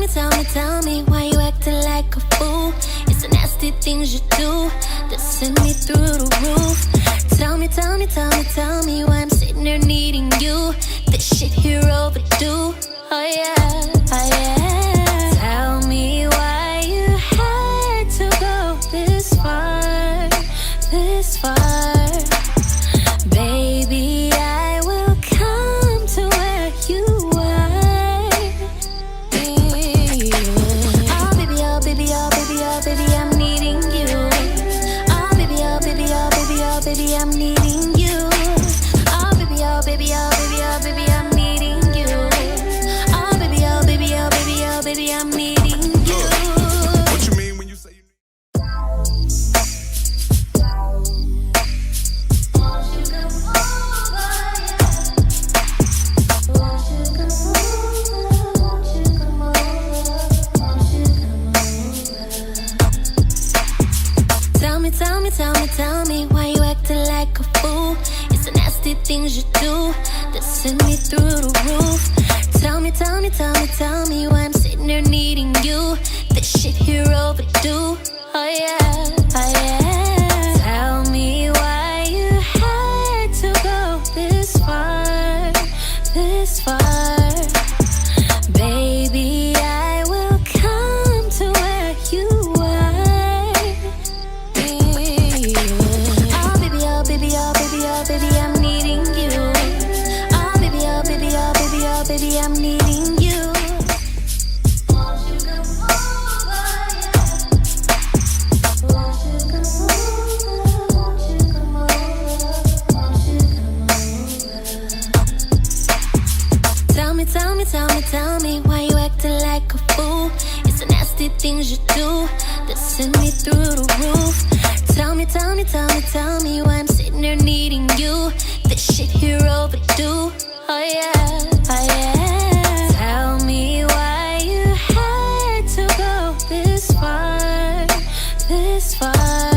tell me why you acting like a fool. It's the nasty things you do that send me through the roof. Tell me why I'm sitting there needing you. This shit here overdue. Oh yeah, oh yeah. Tell me why you had to go this far, this far. Baby, I will come to where you are. Oh baby, oh baby, oh baby, oh baby, I'm needing you. Oh baby, oh baby, oh baby, oh baby, I'm needing you. Oh baby, oh baby, oh baby, oh baby, I'm needing you. Oh baby, oh baby, oh baby, oh baby, I'm needing you. What you mean when you say you need? Tell me why you acting like a fool. It's the nasty things you do that send me through the roof. Tell me why I'm sitting there needing you. This shit here overdue. Oh yeah, oh yeah. Tell me why you had to go this far, this far. Baby, I will come to where you are. Oh baby, oh baby, oh baby, oh baby, I'm needing you. Oh baby, oh baby, oh baby, oh baby, I'm needing you. Tell me why you acting like a fool. It's the nasty things you do that send me through the roof. Tell me why I'm sitting there needing you. This shit here overdue. Oh yeah, oh yeah. Tell me why you had to go this far, this far.